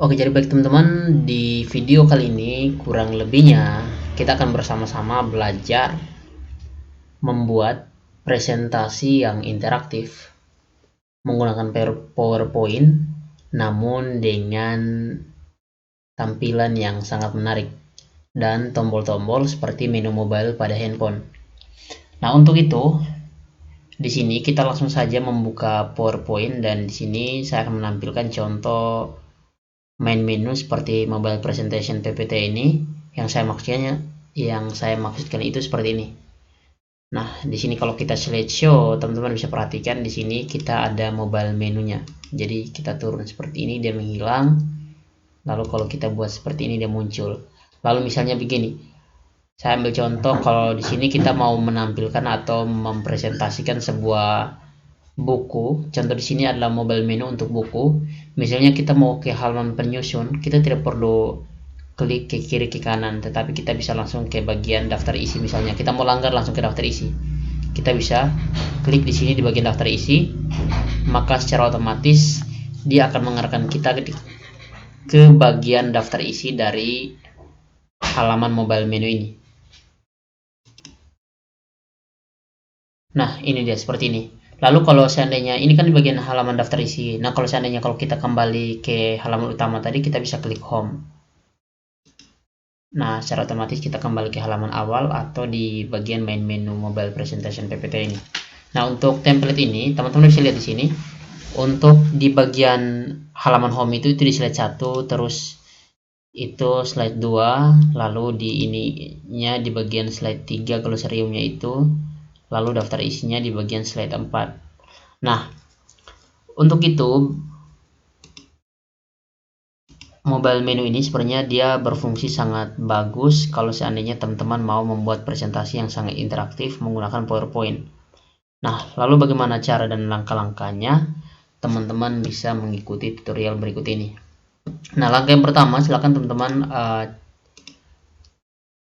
Oke, jadi baik teman-teman, di video kali ini kurang lebihnya kita akan bersama-sama belajar membuat presentasi yang interaktif menggunakan PowerPoint namun dengan tampilan yang sangat menarik dan tombol-tombol seperti menu mobile pada handphone. Nah, untuk itu di sini kita langsung saja membuka PowerPoint dan di sini saya akan menampilkan contoh main menu seperti mobile presentation PPT ini. Yang saya maksudkan itu seperti ini. Nah, di sini kalau kita slideshow, teman-teman bisa perhatikan di sini kita ada mobile menunya. Jadi kita turun seperti ini, dia menghilang. Lalu kalau kita buat seperti ini, dia muncul. Lalu misalnya begini, saya ambil contoh kalau di sini kita mau menampilkan atau mempresentasikan sebuah buku. Contoh di sini adalah mobile menu untuk buku. Misalnya kita mau ke halaman penyusun, kita tidak perlu klik ke kiri ke kanan, tetapi kita bisa langsung ke bagian daftar isi. Misalnya kita mau langgar langsung ke daftar isi, kita bisa klik di sini di bagian daftar isi, maka secara otomatis dia akan mengarahkan kita ke bagian daftar isi dari halaman mobile menu ini. Nah, ini dia seperti ini. Lalu kalau seandainya ini kan di bagian halaman daftar isi. Nah, kalau seandainya kalau kita kembali ke halaman utama tadi, kita bisa klik home. Nah, secara otomatis kita kembali ke halaman awal atau di bagian main menu mobile presentation PPT ini. Nah, untuk template ini, teman-teman bisa lihat di sini. Untuk di bagian halaman home itu di slide 1, terus itu slide 2, lalu di ininya di bagian slide 3 glosariumnya itu, lalu daftar isinya di bagian slide 4. Nah, untuk itu mobile menu ini sebenarnya dia berfungsi sangat bagus kalau seandainya teman-teman mau membuat presentasi yang sangat interaktif menggunakan PowerPoint. Nah, lalu bagaimana cara dan langkah-langkahnya? Teman-teman bisa mengikuti tutorial berikut ini. Nah, langkah yang pertama, silakan teman-teman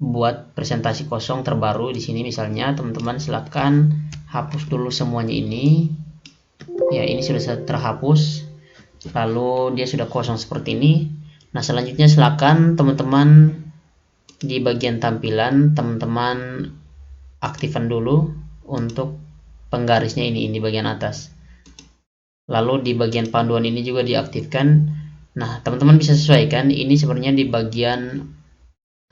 buat presentasi kosong terbaru di sini. Misalnya teman-teman silakan hapus dulu semuanya ini. Ya, ini sudah terhapus. Lalu dia sudah kosong seperti ini. Nah, selanjutnya silakan teman-teman di bagian tampilan teman-teman aktifkan dulu untuk penggarisnya ini di bagian atas. Lalu di bagian panduan ini juga diaktifkan. Nah, teman-teman bisa sesuaikan. Ini sebenarnya di bagian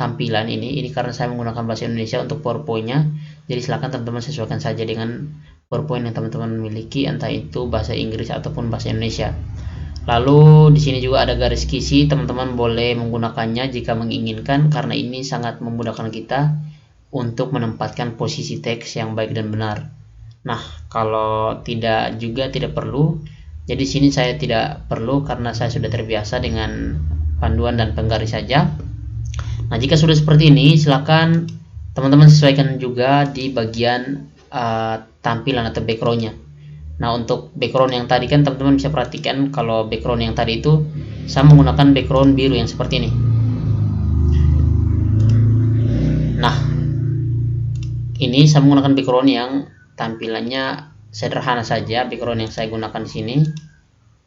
tampilan ini karena saya menggunakan bahasa Indonesia untuk PowerPoint-nya. Jadi silakan teman-teman sesuaikan saja dengan PowerPoint yang teman-teman miliki, entah itu bahasa Inggris ataupun bahasa Indonesia. Lalu di sini juga ada garis kisi, teman-teman boleh menggunakannya jika menginginkan karena ini sangat memudahkan kita untuk menempatkan posisi teks yang baik dan benar. Nah, kalau tidak juga tidak perlu. Jadi sini saya tidak perlu karena saya sudah terbiasa dengan panduan dan penggaris saja. Nah, jika sudah seperti ini, silakan teman-teman sesuaikan juga di bagian tampilan atau background-nya. Nah, untuk background yang tadi kan teman-teman bisa perhatikan kalau background yang tadi itu saya menggunakan background biru yang seperti ini. Nah, ini saya menggunakan background yang tampilannya sederhana saja. Background yang saya gunakan di sini.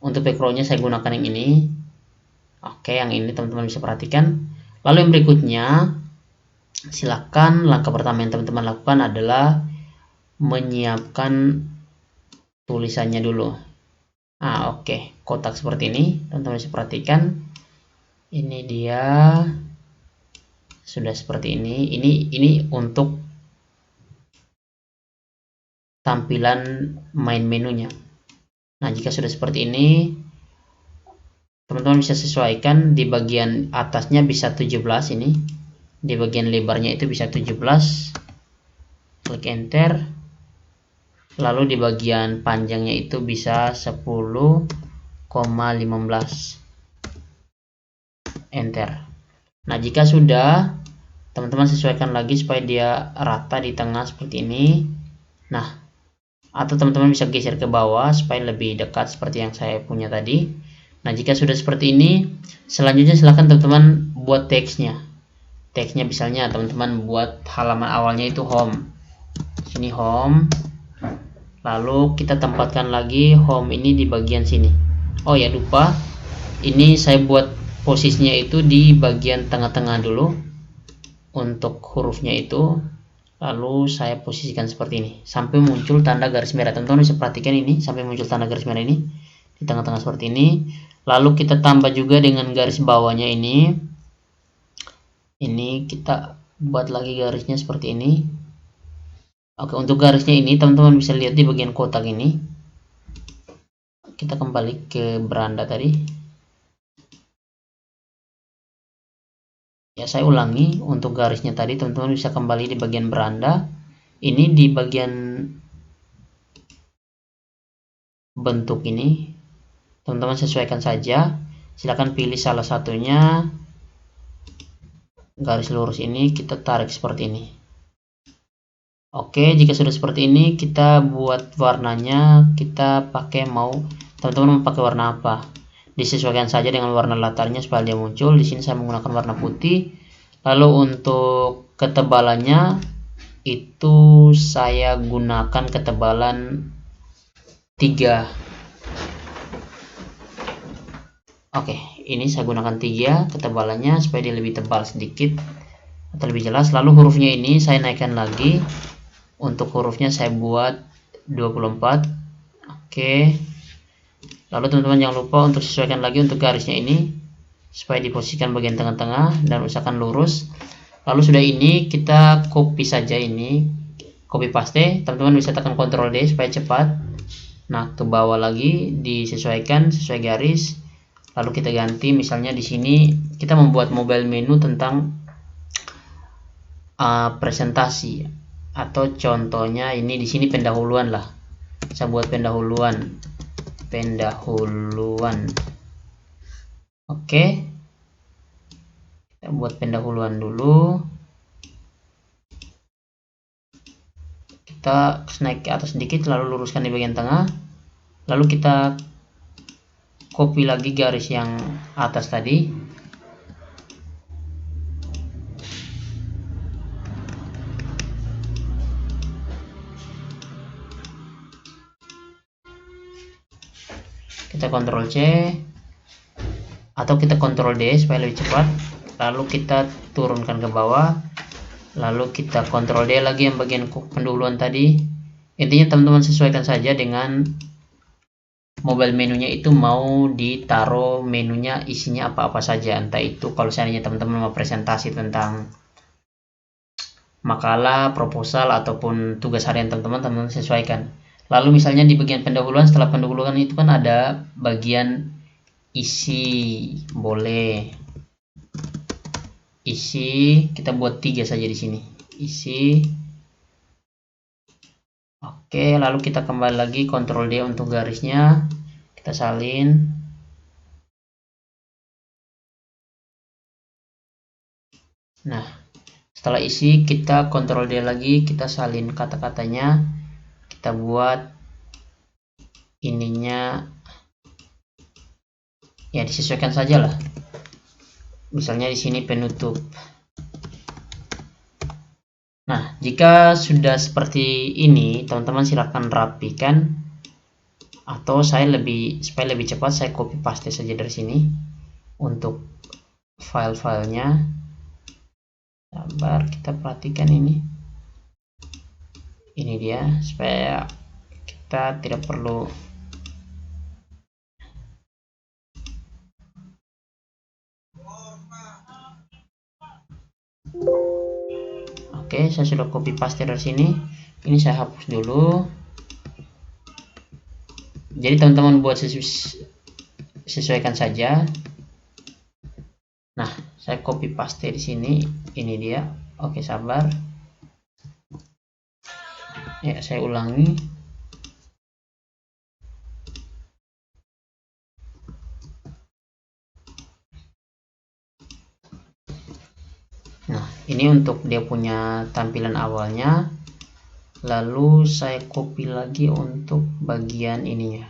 Untuk backgroundnya saya gunakan yang ini. Oke, yang ini teman-teman bisa perhatikan. Lalu yang berikutnya, silakan langkah pertama yang teman-teman lakukan adalah menyiapkan tulisannya dulu. Oke, kotak seperti ini teman-teman bisa perhatikan. Ini dia sudah seperti ini. Ini untuk tampilan main menunya. Nah, jika sudah seperti ini, teman-teman bisa sesuaikan. Di bagian atasnya bisa 17 ini, di bagian lebarnya itu bisa 17. Klik enter. Lalu di bagian panjangnya itu bisa 10,15. Enter. Nah, jika sudah, teman-teman sesuaikan lagi supaya dia rata di tengah seperti ini. Nah, atau teman-teman bisa geser ke bawah supaya lebih dekat seperti yang saya punya tadi. Nah, jika sudah seperti ini, selanjutnya silakan teman-teman buat teksnya. Teksnya misalnya teman-teman buat halaman awalnya itu home. Sini home. Lalu kita tempatkan lagi home ini di bagian sini. Oh ya, lupa. Ini saya buat posisinya itu di bagian tengah-tengah dulu untuk hurufnya itu, lalu saya posisikan seperti ini sampai muncul tanda garis merah. Teman-teman bisa perhatikan ini sampai muncul tanda garis merah ini di tengah-tengah seperti ini. Lalu kita tambah juga dengan garis bawahnya ini kita buat lagi garisnya seperti ini. Oke, untuk garisnya ini teman-teman bisa lihat di bagian kotak ini. Kita kembali ke beranda tadi. Ya, saya ulangi untuk garisnya tadi, teman-teman bisa kembali di bagian beranda. Ini di bagian bentuk ini, teman-teman sesuaikan saja. Silakan pilih salah satunya. Garis lurus ini kita tarik seperti ini. Oke, jika sudah seperti ini, kita buat warnanya. Kita pakai teman-teman mau pakai warna apa? Disesuaikan saja dengan warna latarnya supaya dia muncul. Di sini saya menggunakan warna putih. Lalu untuk ketebalannya itu saya gunakan ketebalan 3. Oke, ini saya gunakan 3 ketebalannya supaya dia lebih tebal sedikit atau lebih jelas. Lalu hurufnya ini saya naikkan lagi. Untuk hurufnya saya buat 24. Oke. Lalu teman-teman jangan lupa untuk sesuaikan lagi untuk garisnya ini supaya diposisikan bagian tengah-tengah dan usahakan lurus. Lalu sudah ini kita copy saja ini, copy paste. Teman-teman bisa tekan Ctrl D supaya cepat. Nah, ke bawah lagi disesuaikan sesuai garis. Lalu kita ganti, misalnya di sini kita membuat mobile menu tentang presentasi, atau contohnya ini di sini pendahuluan lah. Saya buat pendahuluan. Oke, kita buat pendahuluan dulu. Kita naik ke atas sedikit, lalu luruskan di bagian tengah. Lalu kita copy lagi garis yang atas tadi. Kita Ctrl C atau kita Ctrl D supaya lebih cepat. Lalu kita turunkan ke bawah. Lalu kita Ctrl D lagi yang bagian pendahuluan tadi. Intinya teman-teman sesuaikan saja dengan mobile menunya itu mau ditaruh menunya isinya apa-apa saja. Entah itu kalau seandainya teman-teman mau presentasi tentang makalah, proposal, ataupun tugas harian teman-teman sesuaikan. Lalu misalnya di bagian pendahuluan, setelah pendahuluan itu kan ada bagian isi, boleh isi kita buat 3 saja di sini, isi. Oke, lalu kita kembali lagi Ctrl D untuk garisnya, kita salin. Nah, setelah isi kita Ctrl D lagi, kita salin kata-katanya, kita buat ininya ya disesuaikan saja lah. Misalnya di sini penutup. Nah, jika sudah seperti ini, teman-teman silakan rapikan, atau supaya lebih cepat saya copy paste saja dari sini untuk file-filenya. Sabar, kita perhatikan ini dia supaya kita tidak perlu. Oke, saya sudah copy paste dari sini. Ini saya hapus dulu. Jadi teman-teman buat sesuaikan saja. Nah, saya copy paste di sini. Ini dia. Oke, sabar. Ya, saya ulangi. Nah, ini untuk dia punya tampilan awalnya. Lalu saya copy lagi untuk bagian ininya.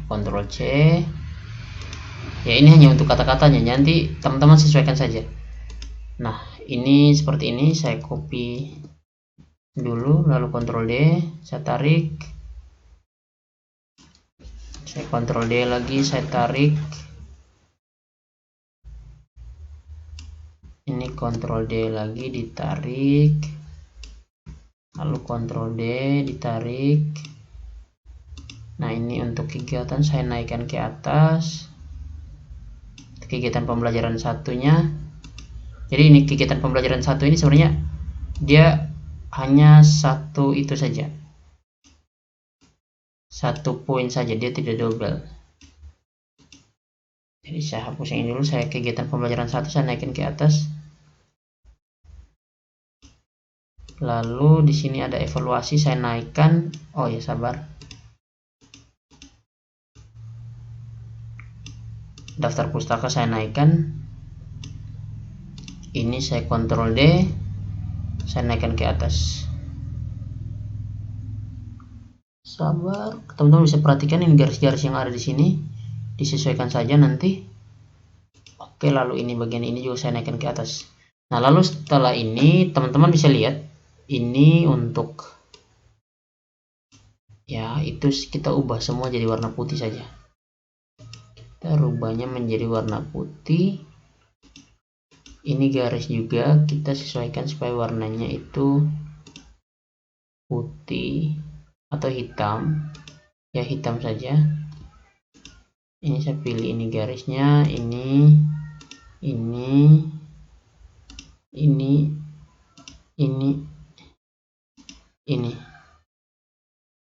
Ctrl C. Ya, ini hanya untuk kata-katanya, nanti teman-teman sesuaikan saja. Nah, ini seperti ini, saya copy dulu, lalu Ctrl D, saya tarik, saya Ctrl D lagi, saya tarik, ini Ctrl D lagi, ditarik, lalu Ctrl D, ditarik. Nah, ini untuk kegiatan saya naikkan ke atas, kegiatan pembelajaran satunya. Jadi ini kegiatan pembelajaran satu ini sebenarnya dia hanya satu itu saja, satu poin saja, dia tidak double. Jadi saya hapus yang ini dulu, saya kegiatan pembelajaran satu saya naikin ke atas. Lalu di sini ada evaluasi, saya naikkan. Oh ya, sabar. Daftar pustaka saya naikkan. Ini saya Ctrl D, saya naikkan ke atas. Sabar, teman-teman bisa perhatikan ini garis-garis yang ada di sini, disesuaikan saja nanti. Oke, lalu ini bagian ini juga saya naikkan ke atas. Nah, lalu setelah ini teman-teman bisa lihat ini untuk ya itu kita ubah semua jadi warna putih saja. Kita rubahnya menjadi warna putih. Ini garis juga kita sesuaikan supaya warnanya itu putih atau hitam. Ya, hitam saja. Ini saya pilih ini garisnya, ini.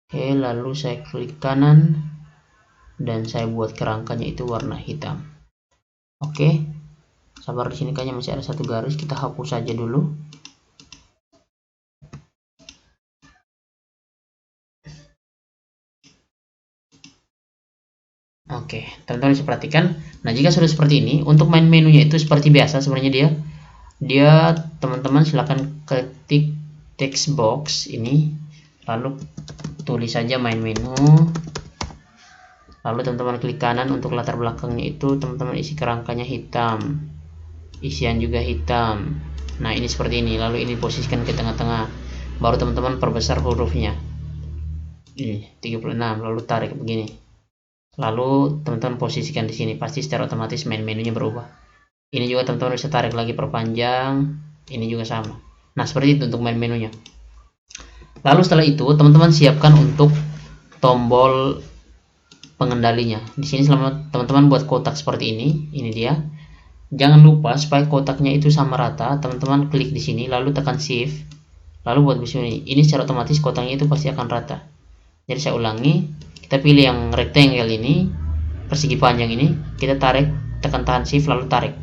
Oke, lalu saya klik kanan dan saya buat kerangkanya itu warna hitam. Oke, sabar, di sini kayaknya masih ada satu garis, kita hapus saja dulu. Oke, teman-teman bisa perhatikan. Nah, jika sudah seperti ini, untuk main menunya itu seperti biasa sebenarnya dia teman-teman silakan ketik text box ini, lalu tulis saja main menu. Lalu teman-teman klik kanan, untuk latar belakangnya itu teman-teman isi kerangkanya hitam, isian juga hitam. Nah, ini seperti ini, lalu ini posisikan ke tengah-tengah, baru teman-teman perbesar hurufnya. Ini 36, lalu tarik begini. Lalu teman-teman posisikan di sini, pasti secara otomatis main menunya berubah. Ini juga teman-teman bisa tarik lagi, perpanjang, ini juga sama. Nah, seperti itu untuk main menunya. Lalu setelah itu teman-teman siapkan untuk tombol pengendalinya. Di sini selama teman-teman buat kotak seperti ini dia. Jangan lupa supaya kotaknya itu sama rata, teman-teman klik di sini lalu tekan shift, lalu buat begini. Ini secara otomatis kotaknya itu pasti akan rata. Jadi saya ulangi, kita pilih yang rectangle ini, persegi panjang ini, kita tarik, tekan tahan shift lalu tarik.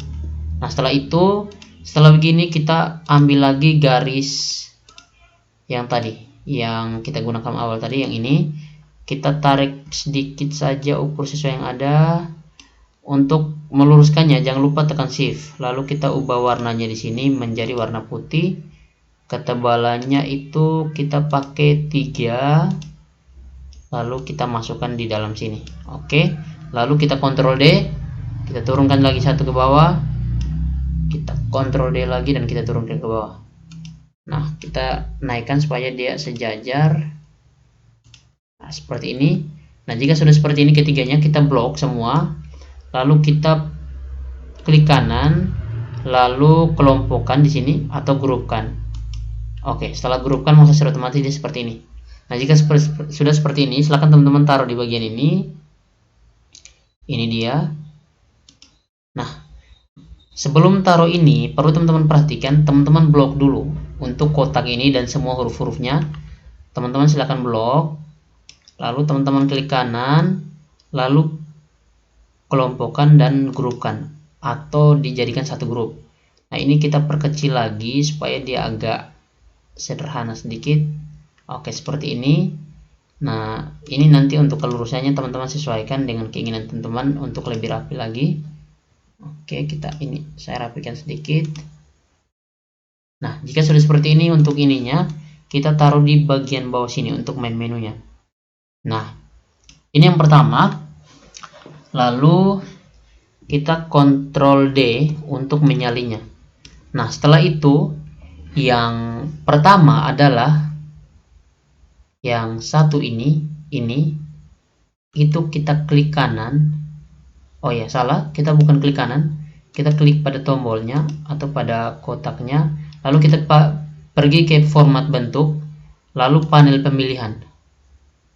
Nah, setelah itu, setelah begini kita ambil lagi garis yang tadi, yang kita gunakan awal tadi, yang ini kita tarik sedikit saja ukur sesuai yang ada. Untuk meluruskannya jangan lupa tekan shift, lalu kita ubah warnanya di sini menjadi warna putih. Ketebalannya itu kita pakai 3, lalu kita masukkan di dalam sini. Oke, lalu kita Ctrl D, kita turunkan lagi satu ke bawah, kita Ctrl D lagi dan kita turunkan ke bawah. Nah, kita naikkan supaya dia sejajar. Nah, seperti ini. Nah, jika sudah seperti ini ketiganya, kita blok semua, lalu kita klik kanan, lalu kelompokkan di sini atau grupkan. Oke, setelah grupkan maka secara otomatis dia seperti ini. Nah, jika sudah seperti ini, silakan teman-teman taruh di bagian ini. Ini dia. Nah, sebelum taruh ini perlu teman-teman perhatikan, teman-teman blok dulu untuk kotak ini dan semua huruf-hurufnya. Teman-teman silakan blok, lalu teman-teman klik kanan, lalu kelompokkan dan grupkan atau dijadikan satu grup. Nah, ini kita perkecil lagi supaya dia agak sederhana sedikit. Oke, seperti ini. Nah, ini nanti untuk kelurusannya teman-teman sesuaikan dengan keinginan teman-teman untuk lebih rapi lagi. Oke, saya rapikan sedikit. Nah, jika sudah seperti ini untuk ininya, kita taruh di bagian bawah sini untuk main menunya. Nah, ini yang pertama. lalu kita Ctrl D untuk menyalinya. Nah, setelah itu yang pertama adalah yang satu ini itu kita klik kanan. Oh ya, salah, kita bukan klik kanan, kita klik pada tombolnya atau pada kotaknya, lalu kita pergi ke format bentuk, lalu panel pemilihan.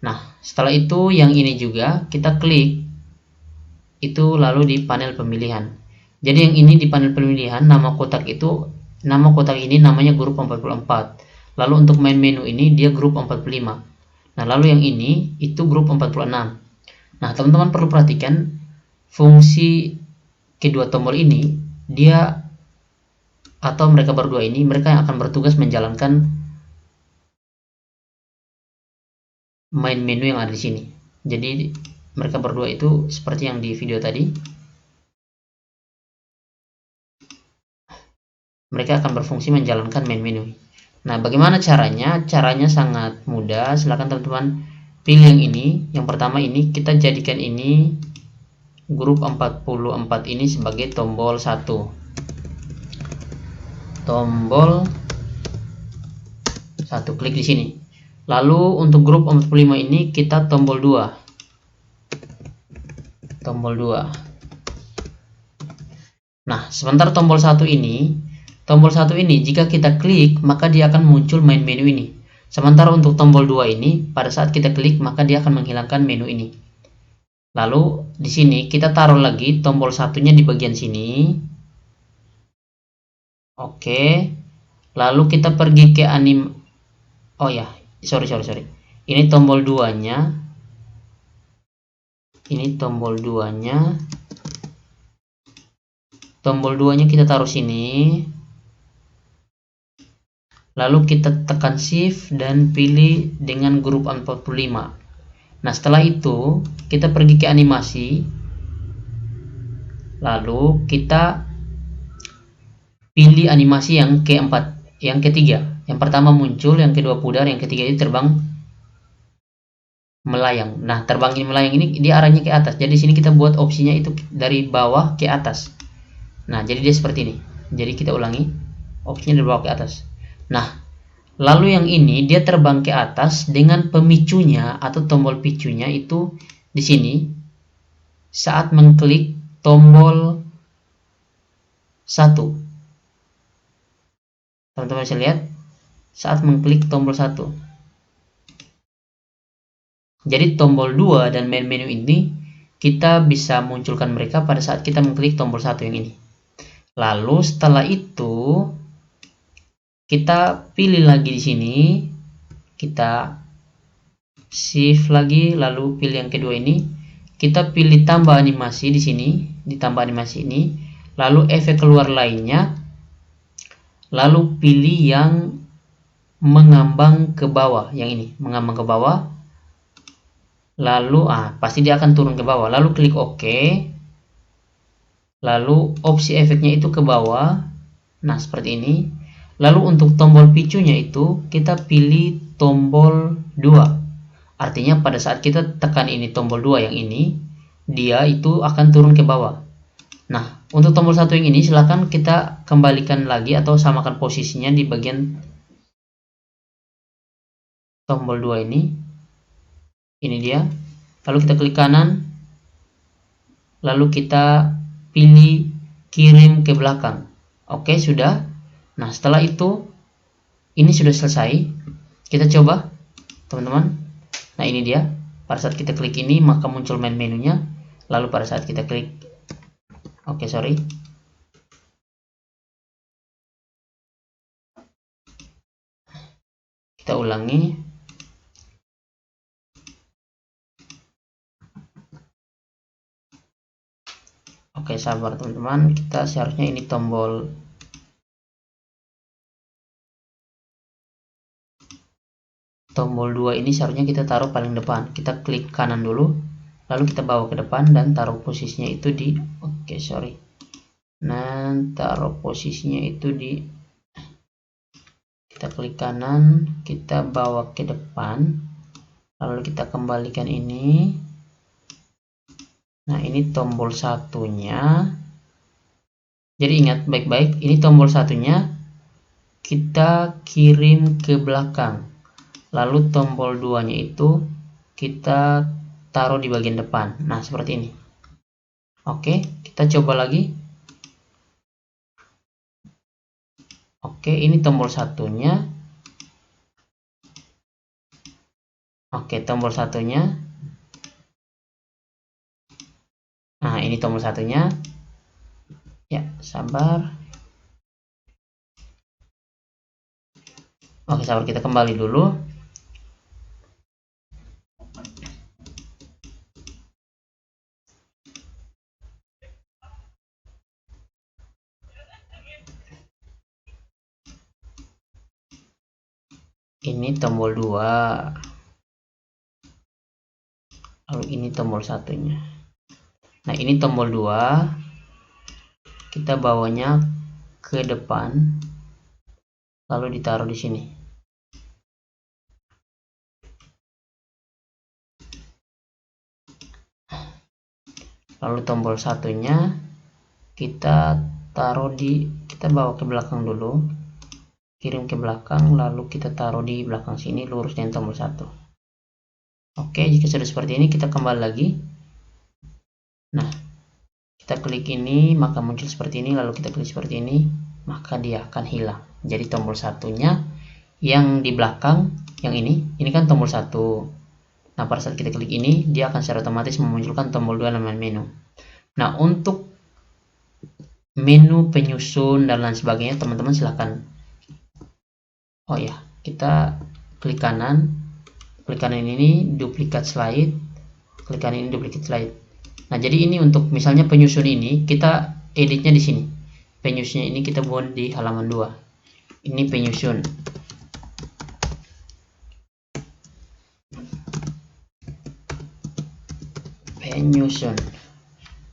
Nah, setelah itu yang ini juga kita klik, itu lalu di panel pemilihan. Jadi yang ini di panel pemilihan, nama kotak ini namanya grup 44. Lalu untuk main menu ini dia grup 45. Nah, lalu yang ini itu grup 46. Nah, teman-teman perlu perhatikan fungsi kedua tombol ini, dia atau mereka berdua ini, mereka yang akan bertugas menjalankan main menu yang ada di sini. Jadi mereka berdua itu seperti yang di video tadi, mereka akan berfungsi menjalankan main menu. Nah, bagaimana caranya? Caranya sangat mudah. Silahkan teman-teman pilih yang ini. Yang pertama ini kita jadikan ini grup 44 ini sebagai tombol 1. Tombol 1, klik di sini. Lalu untuk grup 45 ini kita tombol 2. Tombol 2. Nah, sebentar tombol 1 ini jika kita klik maka dia akan muncul main menu ini. Sementara untuk tombol 2 ini pada saat kita klik maka dia akan menghilangkan menu ini. Lalu di sini kita taruh lagi tombol satunya di bagian sini. Oke. Lalu kita pergi ke oh ya, sorry. Ini tombol 2-nya. Ini tombol 2-nya. Tombol 2-nya kita taruh sini. Lalu kita tekan shift dan pilih dengan grup 45. Nah, setelah itu kita pergi ke animasi. Lalu kita pilih animasi yang keempat, yang ketiga. Yang pertama muncul, yang kedua pudar, yang ketiga itu terbang melayang. Nah, terbang melayang ini dia arahnya ke atas. Jadi sini kita buat opsinya itu dari bawah ke atas. Nah, jadi dia seperti ini. Jadi kita ulangi, opsinya dari bawah ke atas. Nah, lalu yang ini dia terbang ke atas dengan pemicunya atau tombol picunya itu di sini saat mengklik tombol 1. Teman-teman bisa lihat saat mengklik tombol 1. Jadi tombol 2 dan main menu ini kita bisa munculkan mereka pada saat kita mengklik tombol 1 yang ini. Lalu setelah itu kita pilih lagi di sini, kita shift lagi, lalu pilih yang kedua ini, kita pilih tambah animasi di sini, ditambah animasi ini, lalu efek keluar lainnya, lalu pilih yang mengambang ke bawah, yang ini mengambang ke bawah, lalu pasti dia akan turun ke bawah, lalu klik OK, lalu opsi efeknya itu ke bawah. Nah, seperti ini. Lalu untuk tombol picunya itu kita pilih tombol 2. Artinya pada saat kita tekan ini tombol 2 yang ini, dia itu akan turun ke bawah. Nah, untuk tombol 1 yang ini silahkan kita kembalikan lagi atau samakan posisinya di bagian tombol 2 ini. Ini dia. Lalu kita klik kanan. Lalu kita pilih kirim ke belakang. Oke, sudah. Nah, setelah itu ini sudah selesai. Kita coba, teman-teman. Nah, ini dia. Pada saat kita klik ini maka muncul main menunya. Lalu pada saat kita klik sorry. Kita ulangi. Oke, sabar teman-teman. Kita seharusnya ini tombol tombol 2 ini seharusnya kita taruh paling depan. Kita klik kanan dulu, lalu kita bawa ke depan dan taruh posisinya itu di nah, taruh posisinya itu di, kita klik kanan, kita bawa ke depan, lalu kita kembalikan ini. Nah, ini tombol satunya. Jadi ingat baik-baik, ini tombol satunya kita kirim ke belakang. Lalu tombol 2-nya itu kita taruh di bagian depan. Nah, seperti ini. Oke, kita coba lagi. Oke, ini tombol satunya. Oke, tombol satunya. Nah, ini tombol satunya. Ya, sabar. Oke, sabar, kita kembali dulu. Ini tombol 2. Lalu ini tombol satunya. Nah, ini tombol 2. Kita bawanya ke depan. Lalu ditaruh di sini. Lalu tombol satunya kita bawa ke belakang dulu, kirim ke belakang, lalu kita taruh di belakang sini lurus dengan tombol 1. Oke, jika sudah seperti ini kita kembali lagi. Nah, kita klik ini maka muncul seperti ini, lalu kita klik seperti ini maka dia akan hilang. Jadi tombol satunya yang di belakang, yang ini kan tombol 1. Nah, pada saat kita klik ini dia akan secara otomatis memunculkan tombol 2 nama menu. Nah, untuk menu penyusun dan lain sebagainya teman-teman silahkan. Oh ya, kita klik kanan ini duplikat slide, klik kanan ini duplikat slide. Nah, jadi ini untuk misalnya penyusun ini kita editnya di sini. Penyusunnya ini kita buat di halaman 2. Ini penyusun.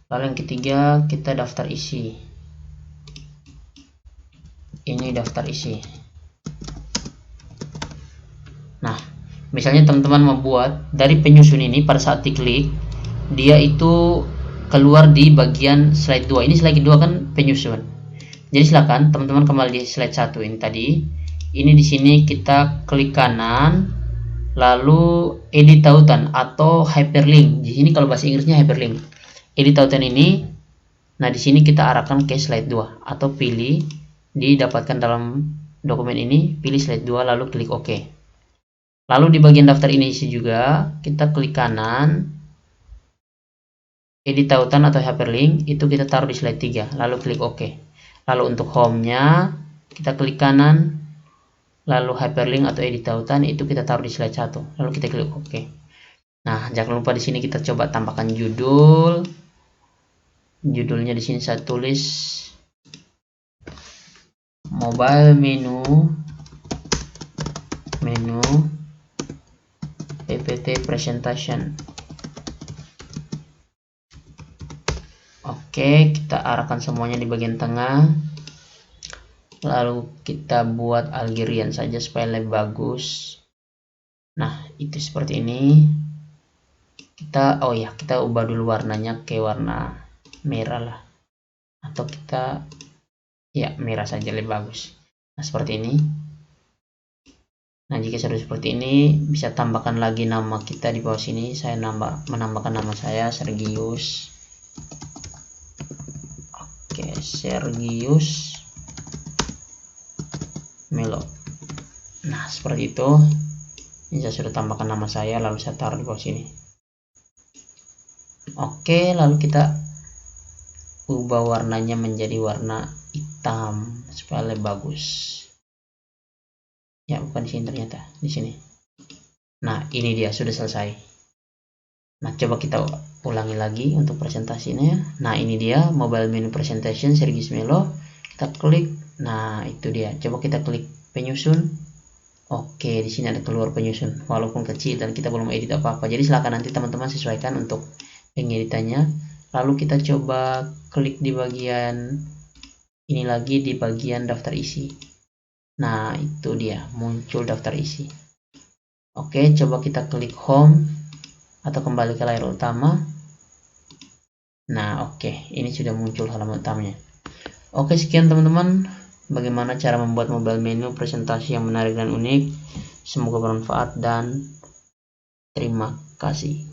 Lalu yang ketiga kita daftar isi. Ini daftar isi. Nah, misalnya teman-teman membuat dari penyusun ini, pada saat diklik dia itu keluar di bagian slide 2. Ini slide 2 kan penyusun. Jadi silakan teman-teman kembali di slide 1 ini tadi. Ini di sini kita klik kanan, lalu edit tautan atau hyperlink. Di sini kalau bahasa Inggrisnya hyperlink. Edit tautan ini, nah di sini kita arahkan ke slide 2 atau pilih didapatkan dalam dokumen ini, pilih slide 2 lalu klik OK. Lalu di bagian daftar ini juga kita klik kanan, edit tautan atau hyperlink itu kita taruh di slide 3 lalu klik OK. Lalu untuk home-nya kita klik kanan, lalu hyperlink atau edit tautan itu kita taruh di slide 1 lalu kita klik OK. Nah, jangan lupa di sini kita coba tambahkan judul. Judulnya di sini saya tulis mobile menu PPT presentation. Oke, kita arahkan semuanya di bagian tengah. Lalu kita buat Algerian saja supaya lebih bagus. Nah, itu seperti ini. Kita ubah dulu warnanya ke warna merah lah. Atau kita merah saja lebih bagus. Nah, seperti ini. Nah, jika sudah seperti ini, bisa tambahkan lagi nama kita di bawah sini. Saya menambahkan nama saya Sergius. Oke, Sergius Melo. Nah, seperti itu. Ini saya sudah tambahkan nama saya, lalu saya taruh di bawah sini. Oke, lalu kita ubah warnanya menjadi warna hitam supaya lebih bagus. Ya, bukan di sini ternyata, di sini. Nah, ini dia sudah selesai. Nah, coba kita ulangi lagi untuk presentasinya. Nah, ini dia mobile menu presentation Sergius Melo. Kita klik. Nah, itu dia. Coba kita klik penyusun. Oke, di sini ada keluar penyusun walaupun kecil dan kita belum edit apa-apa. Jadi silakan nanti teman-teman sesuaikan untuk pengeditannya. Lalu kita coba klik di bagian ini lagi, di bagian daftar isi. Nah, itu dia, muncul daftar isi. Oke, coba kita klik home atau kembali ke layar utama. Nah, oke, ini sudah muncul halaman utamanya. Oke, sekian teman-teman, bagaimana cara membuat mobile menu presentasi yang menarik dan unik. Semoga bermanfaat dan terima kasih.